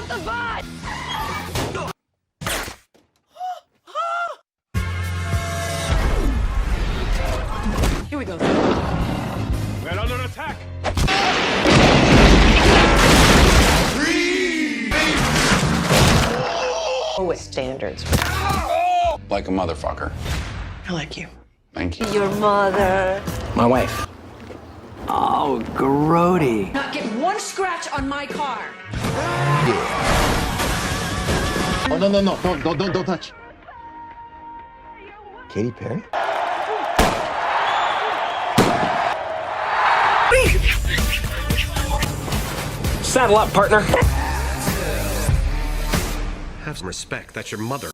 out the butt! Here we go. We're under attack! With standards. Like a motherfucker. I like you. Thank you. Your mother. My wife. Oh, grody. Not get one scratch on my car. Oh, no. Don't touch. Katy Perry? Saddle up, partner. Have some respect. That's your mother.